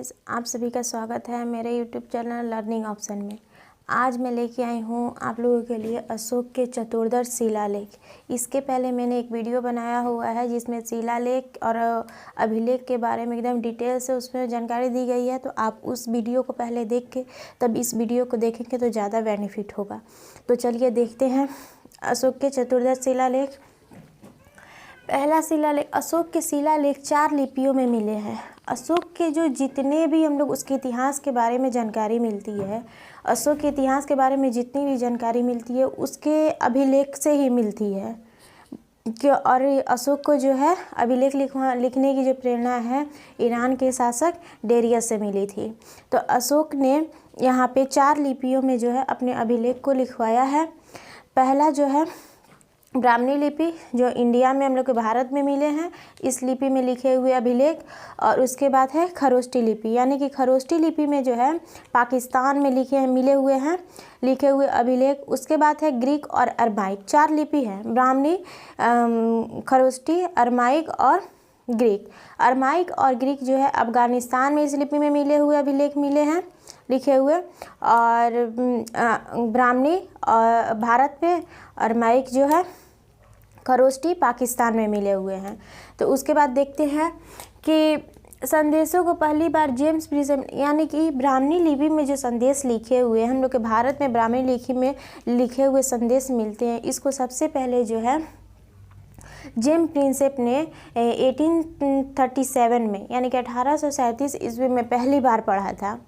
Guys, आप सभी का स्वागत है मेरे यूट्यूब चैनल लर्निंग ऑप्शन में। आज मैं लेके आई हूँ आप लोगों के लिए अशोक के चतुर्दश शिलालेख। इसके पहले मैंने एक वीडियो बनाया हुआ है जिसमें शिलालेख और अभिलेख के बारे में एकदम डिटेल से उसमें जानकारी दी गई है। तो आप उस वीडियो को पहले देख के तब इस वीडियो को देखेंगे तो ज़्यादा बेनिफिट होगा। तो चलिए देखते हैं अशोक के चतुर्दश शिलालेख। पहला शिलालेख, अशोक के शिलालेख 4 लिपियों में मिले हैं। अशोक के जो जितने भी हम लोग उसके इतिहास के बारे में जानकारी मिलती है, अशोक के इतिहास के बारे में जितनी भी जानकारी मिलती है उसके अभिलेख से ही मिलती है। क्यों? और अशोक को जो है अभिलेख लिखने की जो प्रेरणा है ईरान के शासक डेरियस से मिली थी। तो अशोक ने यहाँ पे 4 लिपियों में जो है अपने अभिलेख को लिखवाया है। पहला जो है ब्राह्मणी लिपि, जो इंडिया में हम लोग के भारत में मिले हैं, इस लिपि में लिखे हुए अभिलेख। और उसके बाद है खरोष्टी लिपि, यानी कि खरोष्टी लिपि में जो है पाकिस्तान में मिले हुए अभिलेख। उसके बाद है ग्रीक और अरमाइक। 4 लिपि है, ब्राह्मणी, खरोष्टी, अरमाइक और ग्रीक। अरमाइक और ग्रीक जो है अफगानिस्तान में इस लिपि में मिले हुए अभिलेख मिले हैं लिखे हुए, और ब्राह्मणी और भारत में, अरमाइक जो है खरोष्टी पाकिस्तान में मिले हुए हैं। तो उसके बाद देखते हैं कि संदेशों को पहली बार जेम्स प्रिज्म, यानी कि ब्राह्मणी लिपि में जो संदेश लिखे हुए हैं, हम लोग के भारत में ब्राह्मणी लिपि में लिखे हुए संदेश मिलते हैं। इसको सबसे पहले जो है जेम्स प्रिंसेप ने 1837 में, यानी कि 1837 ईस्वी में पहली बार पढ़ा था।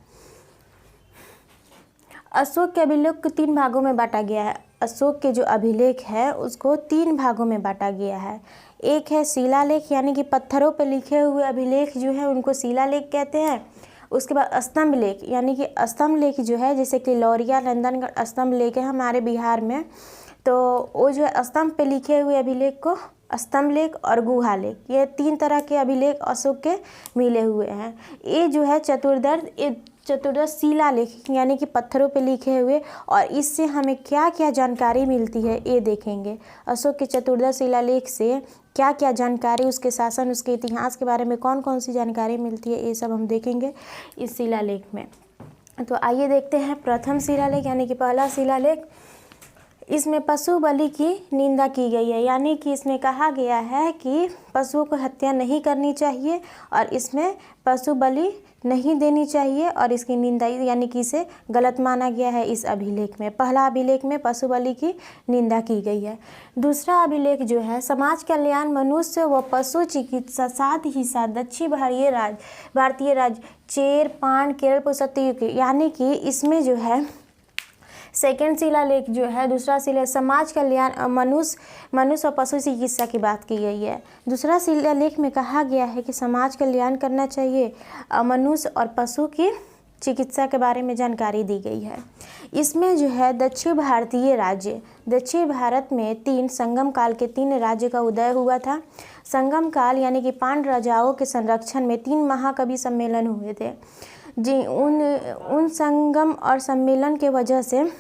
अशोक के अभिलेख को 3 भागों में बांटा गया है। अशोक के जो अभिलेख है उसको 3 भागों में बांटा गया है। एक है शिलालेख, यानी कि पत्थरों पर लिखे हुए अभिलेख जो है उनको शिलालेख कहते हैं। उसके बाद स्तंभ लेख, यानी कि स्तंभ लेख जो है, जैसे कि लौरिया नंदनगढ़ स्तंभ लेख है हमारे बिहार में, तो वो जो है स्तंभ पे लिखे हुए अभिलेख को स्तंभ लेख और गुहा लेख, ये 3 तरह के अभिलेख अशोक के मिले हुए हैं। ये जो है चतुर्दश शिलालेख, यानी कि पत्थरों पे लिखे हुए, और इससे हमें क्या क्या जानकारी मिलती है ये देखेंगे। अशोक के चतुर्दश शिलालेख से क्या क्या जानकारी, उसके शासन, उसके इतिहास के बारे में कौन कौन सी जानकारी मिलती है, ये सब हम देखेंगे इस शिलालेख में। तो आइए देखते हैं प्रथम शिलालेख, यानी कि पहला शिलालेख। इसमें पशु बलि की निंदा की गई है, यानी कि इसमें कहा गया है कि पशुओं को हत्या नहीं करनी चाहिए और इसमें पशु बलि नहीं देनी चाहिए, और इसकी निंदा, यानी कि इसे गलत माना गया है इस अभिलेख में। पहला अभिलेख में पशु बलि की निंदा की गई है। दूसरा अभिलेख जो है समाज कल्याण, मनुष्य व पशु चिकित्सा, साथ ही साथ दक्षिण भारतीय राज्य चेर, पांड, केरल पर सत्ययुग, यानी कि इसमें जो है सेकेंड शिलालेख जो है, दूसरा शिलालेख समाज कल्याण, मनुष्य और पशु चिकित्सा की बात की गई है। दूसरा शिलालेख में कहा गया है कि समाज कल्याण करना चाहिए, मनुष्य और पशु की चिकित्सा के बारे में जानकारी दी गई है। इसमें जो है दक्षिण भारतीय राज्य, दक्षिण भारत में 3 संगम काल के 3 राज्य का उदय हुआ था। संगम काल, यानी कि पांड्य राजाओं के संरक्षण में 3 महाकवि सम्मेलन हुए थे। जी, उन संगम और सम्मेलन के वजह से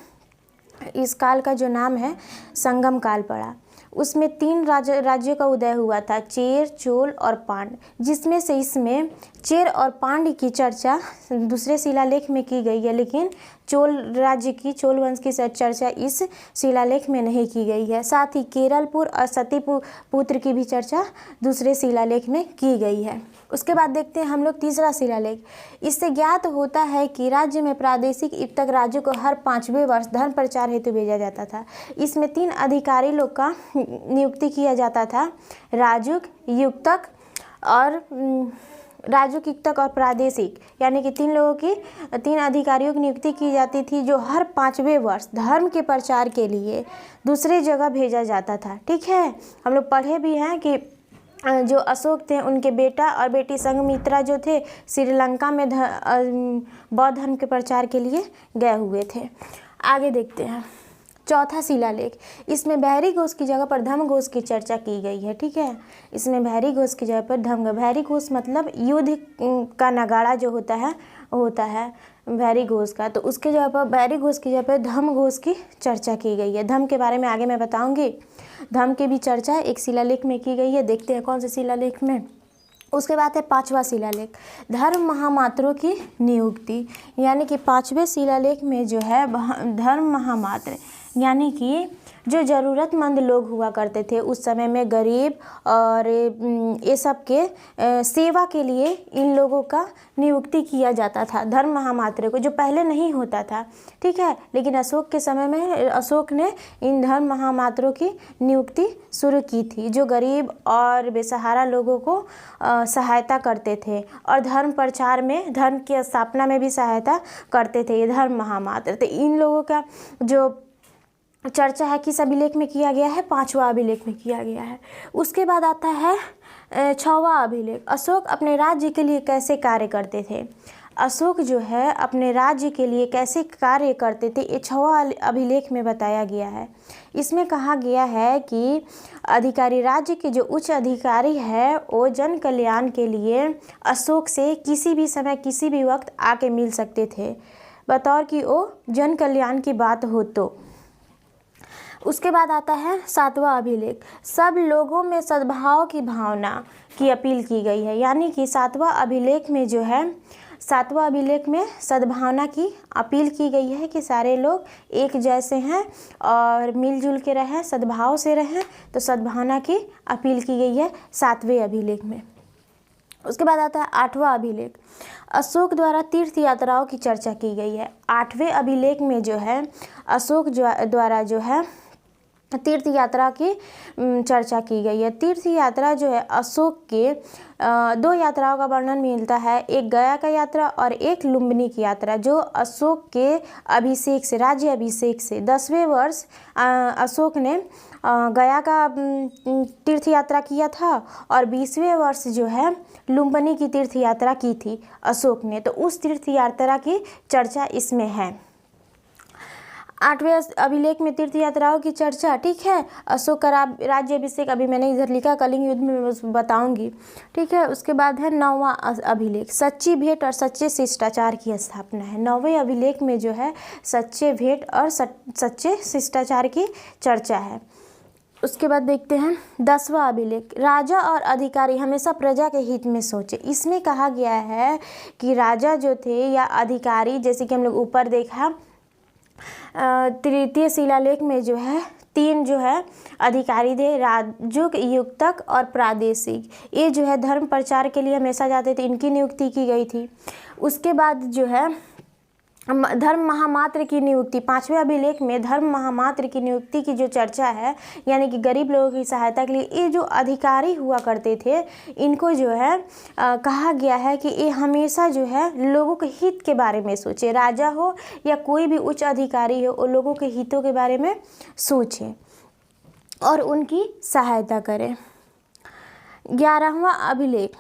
इस काल का जो नाम है संगम काल पड़ा। उसमें 3 राज्यों का उदय हुआ था, चेर, चोल और पांड, जिसमें से इसमें चेर और पांड की चर्चा दूसरे शिलालेख में की गई है, लेकिन चोल राज्य की, चोल वंश की चर्चा इस शिलालेख में नहीं की गई है। साथ ही केरलपुर और सतीपुत्र की भी चर्चा दूसरे शिलालेख में की गई है। उसके बाद देखते हैं हम लोग तीसरा शिलालेख। इससे ज्ञात होता है कि युक्त में प्रादेशिक युक्तक राज्यों को हर 5वें वर्ष धर्म प्रचार हेतु भेजा जाता था। इसमें 3 अधिकारी लोग का नियुक्ति किया जाता था, राजुक, युक्तक और प्रादेशिक, यानी कि 3 लोगों की, 3 अधिकारियों की नियुक्ति की जाती थी, जो हर 5वें वर्ष धर्म के प्रचार के लिए दूसरी जगह भेजा जाता था। ठीक है, हम लोग पढ़े भी हैं कि जो अशोक थे उनके बेटा और बेटी संघमित्रा जो थे श्रीलंका में बौद्ध धर्म के प्रचार के लिए गए हुए थे। आगे देखते हैं चौथा शिलालेख। इसमें बहरी घोष की जगह पर धम्म घोष की चर्चा की गई है। ठीक है, इसमें बहरी घोष की जगह पर धम्म, बहरी घोष मतलब युद्ध का नगाड़ा जो होता है बहरी घोष का, तो उसके जगह पर बहरी घोष की जगह पर धम्म घोष की चर्चा की गई है। धम्म के बारे में आगे मैं बताऊंगी। धम्म की भी चर्चा एक शिलालेख में की गई है। देखते हैं कौन से शिलालेख में। उसके बाद है पांचवा शिलालेख, धर्म महामात्रों की नियुक्ति। यानी कि पांचवें शिलालेख में जो है धर्म महामात्र यानी कि जो ज़रूरतमंद लोग हुआ करते थे उस समय में, गरीब और ये सब के सेवा के लिए इन लोगों का नियुक्ति किया जाता था, धर्म महामात्र को, जो पहले नहीं होता था। ठीक है, लेकिन अशोक के समय में अशोक ने इन धर्म महामात्रों की नियुक्ति शुरू की थी, जो गरीब और बेसहारा लोगों को सहायता करते थे और धर्म प्रचार में, धर्म की स्थापना में भी सहायता करते थे ये धर्म महामात्र। तो इन लोगों का जो चर्चा है किस अभिलेख में किया गया है, पांचवा अभिलेख में किया गया है। उसके बाद आता है छठवां अभिलेख, अशोक अपने राज्य के लिए कैसे कार्य करते थे। अशोक जो है अपने राज्य के लिए कैसे कार्य करते थे, ये छठवां अभिलेख में बताया गया है। इसमें कहा गया है कि अधिकारी, राज्य के जो उच्च अधिकारी है वो जन कल्याण के लिए अशोक से किसी भी समय किसी भी वक्त आके मिल सकते थे, बतौर कि वो जन कल्याण की बात हो तो। उसके बाद आता है सातवां अभिलेख, सब लोगों में सद्भाव की भावना की अपील की गई है। यानी कि सातवां अभिलेख में जो है, सातवां अभिलेख में सद्भावना की अपील की गई है कि सारे लोग एक जैसे हैं और मिलजुल के रहें, सद्भाव से रहें। तो सद्भावना की अपील की गई है सातवें अभिलेख में। उसके बाद आता है आठवां अभिलेख, अशोक द्वारा तीर्थ यात्राओं की चर्चा की गई है। आठवें अभिलेख में जो है अशोक द्वारा जो है तीर्थ यात्रा की चर्चा की गई है। तीर्थ यात्रा जो है अशोक के दो यात्राओं का वर्णन मिलता है, एक गया का यात्रा और एक लुम्बिनी की यात्रा, जो अशोक के अभिषेक से, राज्य अभिषेक से 10वें वर्ष अशोक ने गया का तीर्थ यात्रा किया था और 20वें वर्ष जो है लुम्बिनी की तीर्थ यात्रा की थी अशोक ने। तो उस तीर्थ यात्रा की चर्चा इसमें है। आठवें अभिलेख में तीर्थ यात्राओं की चर्चा। ठीक है, अशोक का राज्य अभिषेक अभी मैंने इधर लिखा, कलिंग युद्ध में बताऊंगी। ठीक है, उसके बाद है नौवां अभिलेख, सच्ची भेंट और सच्चे शिष्टाचार की स्थापना है। नौवें अभिलेख में जो है सच्चे भेंट और सच्चे शिष्टाचार की चर्चा है। उसके बाद देखते हैं 10वां अभिलेख, राजा और अधिकारी हमेशा प्रजा के हित में सोचे। इसमें कहा गया है कि राजा जो थे या अधिकारी, जैसे कि हम लोग ऊपर देखा तृतीय शिलालेख में जो है 3 जो है अधिकारी थे, राजूक, युक्तक और प्रादेशिक। ये जो है धर्म प्रचार के लिए हमेशा जाते थे, इनकी नियुक्ति की गई थी। उसके बाद जो है धर्म महामात्र की नियुक्ति, 5वें अभिलेख में धर्म महामात्र की नियुक्ति की जो चर्चा है, यानी कि गरीब लोगों की सहायता के लिए ये जो अधिकारी हुआ करते थे, इनको जो है कहा गया है कि ये हमेशा जो है लोगों के हित के बारे में सोचे। राजा हो या कोई भी उच्च अधिकारी हो, वो लोगों के हितों के बारे में सोचे और उनकी सहायता करें। 11वां अभिलेख,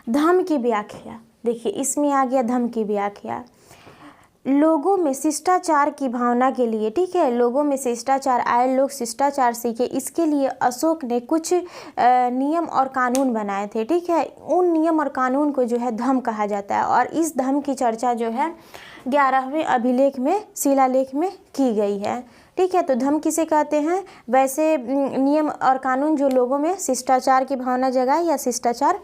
धम्म की व्याख्या। देखिए इसमें आ गया धम्म की व्याख्या, लोगों में शिष्टाचार की भावना के लिए। ठीक है, लोगों में शिष्टाचार आए, लोग शिष्टाचार सीखे, इसके लिए अशोक ने कुछ नियम और कानून बनाए थे। ठीक है, उन नियम और कानून को जो है धम्म कहा जाता है और इस धम्म की चर्चा जो है 11वें अभिलेख में, शिलालेख में की गई है। ठीक है, तो धम्म किसे कहते हैं, वैसे नियम और कानून जो लोगों में शिष्टाचार की भावना जगाए या शिष्टाचार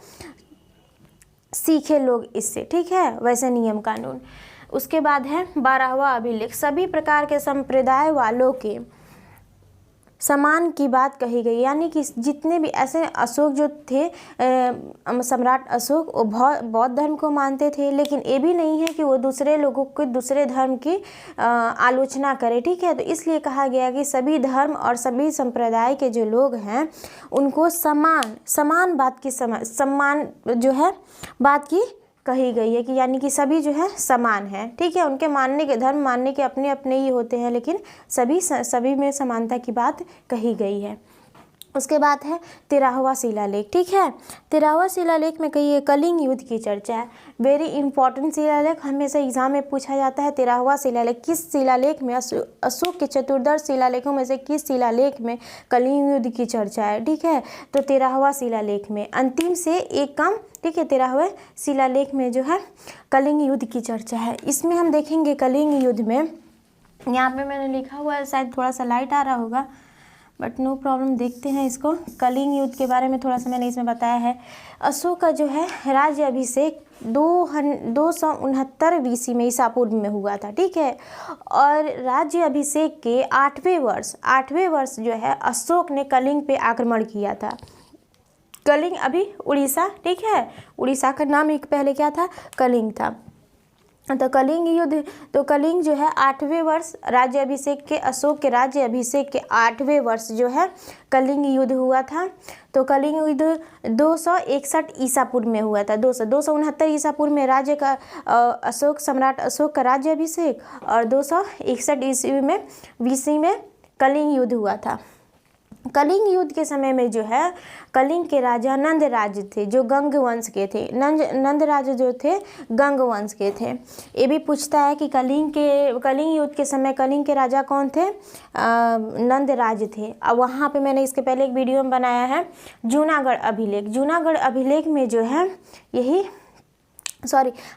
सीखे लोग इससे। ठीक है, वैसे नियम कानून। उसके बाद है 12वां अभिलेख, सभी प्रकार के संप्रदाय वालों के समान की बात कही गई। यानी कि जितने भी ऐसे अशोक जो थे, सम्राट अशोक, वो बौद्ध धर्म को मानते थे, लेकिन ये भी नहीं है कि वो दूसरे लोगों को दूसरे धर्म की आलोचना करे। ठीक है, तो इसलिए कहा गया कि सभी धर्म और सभी संप्रदाय के जो लोग हैं उनको समान बात की सम्मान जो है बात की कही गई है, कि यानी कि सभी जो है समान है। ठीक है, उनके मानने के, धर्म मानने के अपने अपने ही होते हैं, लेकिन सभी में समानता की बात कही गई है। उसके बाद है 13वां शिलालेख। ठीक है, 13वां शिलालेख में कही है कलिंग युद्ध की चर्चा है। वेरी इंपॉर्टेंट शिलालेख, हमेशा एग्जाम में पूछा जाता है। 13वां शिलालेख, किस शिलालेख में, अशोक के चतुर्दश शिलालेखों में से किस शिलालेख में कलिंग युद्ध की चर्चा है। ठीक है, तो 13वां शिलालेख में, अंतिम से एक कम। ठीक है, 13वें शिलालेख में जो है कलिंग युद्ध की चर्चा है। इसमें हम देखेंगे कलिंग युद्ध में, यहाँ पे मैंने लिखा हुआ है, शायद थोड़ा सा लाइट आ रहा होगा, बट नो प्रॉब्लम, देखते हैं इसको। कलिंग युद्ध के बारे में थोड़ा सा मैंने इसमें बताया है। अशोक का जो है राज्य अभिषेक 269 BC में ईसा पूर्व में हुआ था, ठीक है। और राज्य अभिषेक के 8वें वर्ष जो है अशोक ने कलिंग पे आक्रमण किया था। कलिंग अभी उड़ीसा, ठीक है, उड़ीसा का नाम एक पहले क्या था, कलिंग था। तो कलिंग जो है 8वें वर्ष राज्य अभिषेक के, अशोक के राज्य अभिषेक के 8वें वर्ष जो है कलिंग युद्ध हुआ था। तो कलिंग युद्ध 261 ईसा पूर्व में हुआ था। 269 ईसा पूर्व में राज्य का सम्राट अशोक का राज्य अभिषेक, और 261 ईस्वी में BC में कलिंग युद्ध हुआ था। कलिंग युद्ध के समय में जो है कलिंग के राजा नंदराज थे, जो गंग वंश के थे। नंदराज जो थे गंग वंश के थे। ये भी पूछता है कि कलिंग युद्ध के समय कलिंग के राजा कौन थे, नंदराज थे। अब वहाँ पे मैंने इसके पहले एक वीडियो में बनाया है जूनागढ़ अभिलेख। जूनागढ़ अभिलेख में जो है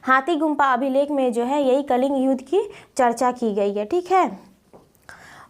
हाथी गुम्फा अभिलेख में जो है यही कलिंग युद्ध की चर्चा की गई है, ठीक है।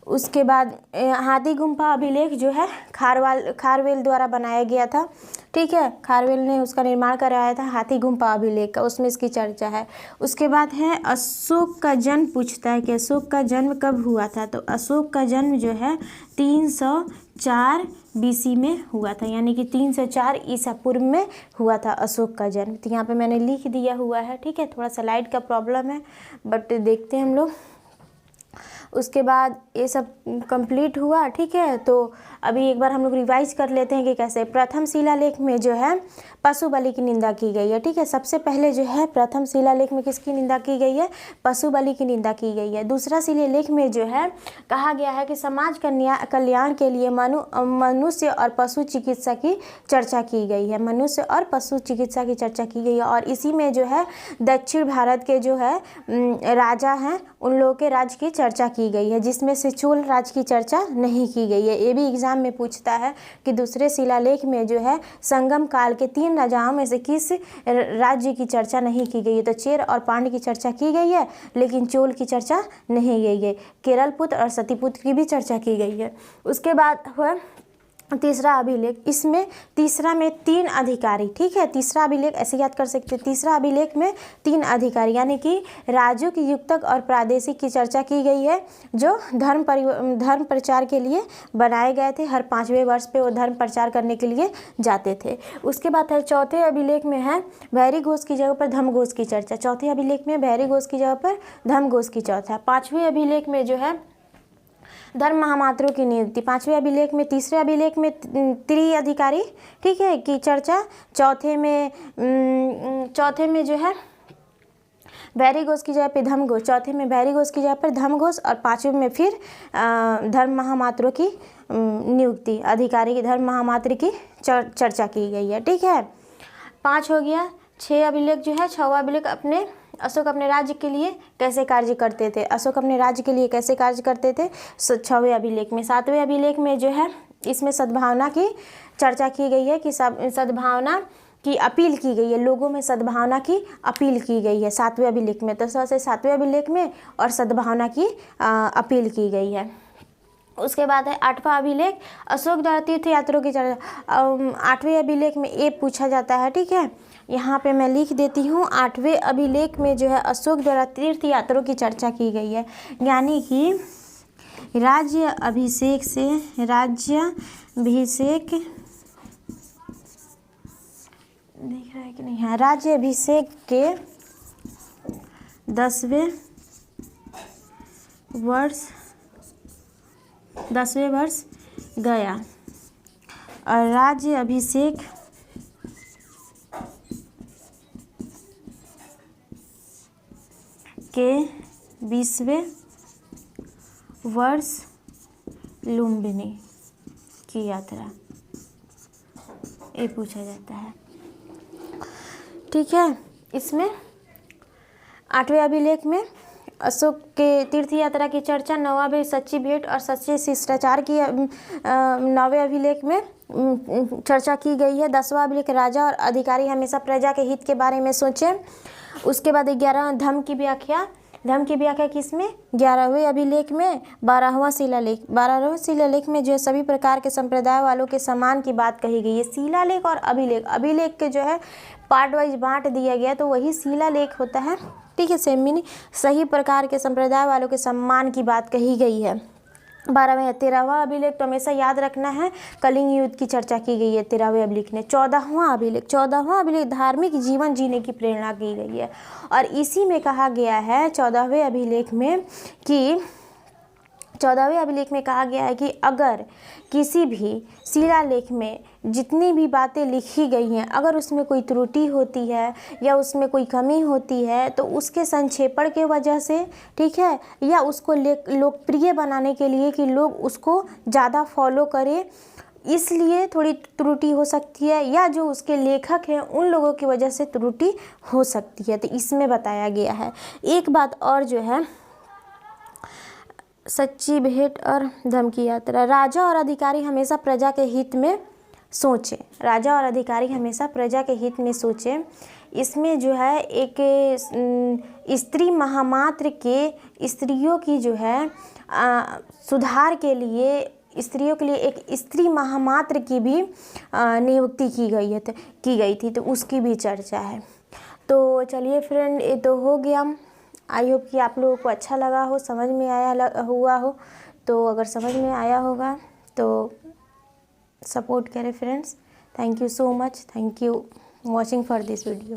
उसके बाद हाथी गुम्फा अभिलेख जो है खारवेल द्वारा बनाया गया था, ठीक है। खारवेल ने उसका निर्माण करवाया था हाथी गुम्फा अभिलेख का, उसमें इसकी चर्चा है। उसके बाद है अशोक का जन्म, पूछता है कि अशोक का जन्म कब हुआ था। तो अशोक का जन्म जो है 304 BC में हुआ था, यानी कि 304 ईसा पूर्व में हुआ था अशोक का जन्म। तो यहाँ पे मैंने लिख दिया हुआ है, ठीक है। थोड़ा सा लाइट का प्रॉब्लम है, बट देखते हैं हम लोग। उसके बाद ये सब कंप्लीट हुआ, ठीक है। तो अभी एक बार हम लोग रिवाइज कर लेते हैं कि कैसे। प्रथम शिलालेख में जो है पशु बलि की निंदा की गई है, ठीक है। सबसे पहले जो है प्रथम शिलालेख में किसकी निंदा की गई है, पशु बलि की निंदा की गई है। दूसरा शिलालेख में जो है कहा गया है कि समाज कल्याण के लिए मनुष्य और पशु चिकित्सा की चर्चा की गई है। मनुष्य और पशु चिकित्सा की चर्चा की गई है। और इसी में जो है दक्षिण भारत के जो है राजा हैं उन लोगों के राज्य की चर्चा की गई है, जिसमें से चोल राज्य की चर्चा नहीं की गई है। ये भी एग्जाम में पूछता है कि दूसरे शिलालेख में जो है संगम काल के 3 राजाओं में से किस राज्य की चर्चा नहीं की गई है। तो चेर और पांड्य की चर्चा की गई है, लेकिन चोल की चर्चा नहीं गई है। केरल पुत्र और सतीपुत्र की भी चर्चा की गई है। उसके बाद हुआ तीसरा अभिलेख। इसमें तीसरा में 3 अधिकारी, ठीक है। तीसरा अभिलेख ऐसे याद कर सकते हैं, तीसरा अभिलेख में 3 अधिकारी, यानी कि राजू की युक्तक और प्रादेशिक की चर्चा की गई है, जो धर्म प्रचार के लिए बनाए गए थे। हर 5वें वर्ष पे वो धर्म प्रचार करने के लिए जाते थे। उसके बाद है चौथे अभिलेख में है भैरी घोष की जगह पर धर्म घोष की चर्चा। चौथे अभिलेख में भैरी घोष की जगह पर धर्म घोष की चर्चा। 5वें अभिलेख में जो है धर्म महामात्रों की नियुक्ति। 5वें अभिलेख में, तीसरे अभिलेख में त्रिअधिकारी, ठीक है, की चर्चा। चौथे में जो है भैरी घोष की जगह पे धर्म घोष, चौथे में भैरी घोष की जगह पर धर्म घोष, और 5वें में फिर धर्म महामात्रों की नियुक्ति, अधिकारी की धर्म महामात्र की चर्चा की गई है, ठीक है। 5 हो गया। 6 अभिलेख जो है, 6वां अभिलेख अशोक अपने राज्य के लिए कैसे कार्य करते थे। अशोक अपने राज्य के लिए कैसे कार्य करते थे 6वें अभिलेख में। 7वें अभिलेख में जो है इसमें सद्भावना की चर्चा की गई है कि सद्भावना की अपील की गई है, लोगों में सद्भावना की अपील की गई है 7वें अभिलेख में। तो 7वें अभिलेख में और सद्भावना की अपील की गई है। उसके बाद है 8वां अभिलेख, अशोक द्वारा तीर्थ यात्रियों की चर्चा। 8वें अभिलेख में ये पूछा जाता है, ठीक है। यहाँ पे मैं लिख देती हूँ, 8वें अभिलेख में जो है अशोक द्वारा तीर्थ यात्रियों की चर्चा की गई है, यानी कि राज्य अभिषेक देख रहा है कि नहीं, है राज्य अभिषेक के 10वें वर्ष गया, और राज्य अभिषेक के 20वें वर्ष लुम्बिनी की यात्रा, ये पूछा जाता है, ठीक है। इसमें 8वें अभिलेख में अशोक के तीर्थ यात्रा की चर्चा। 9वां सच्ची भेंट और सच्चे शिष्टाचार की 9वें अभिलेख में चर्चा की गई है। 10वां अभिलेख राजा और अधिकारी हमेशा प्रजा के हित के बारे में सोचें। उसके बाद 11वां धम्म की व्याख्या। धम्म की व्याख्या किसमें? 11वें अभिलेख में 12वां शिलालेख। 12वें शिलालेख में जो है सभी प्रकार के संप्रदाय वालों के सम्मान की बात कही गई है। शिलालेख और अभिलेख, अभिलेख के जो है पार्ट वाइज बांट दिया गया तो वही शिलालेख होता है, ठीक है। सेम मीनिंग, सही प्रकार के संप्रदाय वालों के सम्मान की बात कही गई है। 12वें 13वां अभिलेख तो हमेशा याद रखना है, कलिंग युद्ध की चर्चा की गई है 13वें अभिलेख में। 14वां अभिलेख धार्मिक जीवन जीने की प्रेरणा की गई है। और इसी में कहा गया है 14वें अभिलेख में कि 14वें अभिलेख में कहा गया है कि अगर किसी भी शिलालेख में जितनी भी बातें लिखी गई हैं, अगर उसमें कोई त्रुटि होती है या उसमें कोई कमी होती है तो उसके संक्षेपण के वजह से, ठीक है, या उसको लोकप्रिय बनाने के लिए कि लोग उसको ज़्यादा फॉलो करें, इसलिए थोड़ी त्रुटि हो सकती है, या जो उसके लेखक हैं उन लोगों की वजह से त्रुटि हो सकती है। तो इसमें बताया गया है। एक बात और जो है, सच्ची भेंट और धम्म की यात्रा। राजा और अधिकारी हमेशा प्रजा के हित में सोचें। राजा और अधिकारी हमेशा प्रजा के हित में सोचें। इसमें जो है एक स्त्री महामात्र के स्त्रियों की जो है सुधार के लिए, स्त्रियों के लिए एक स्त्री महामात्र की भी नियुक्ति की गई थी, तो उसकी भी चर्चा है। तो चलिए फ्रेंड, ये तो हो गया। आई होप कि आप लोगों को अच्छा लगा हो, समझ में आया हुआ हो। तो अगर समझ में आया होगा तो सपोर्ट करें friends. Thank you so much, thank you watching for this video.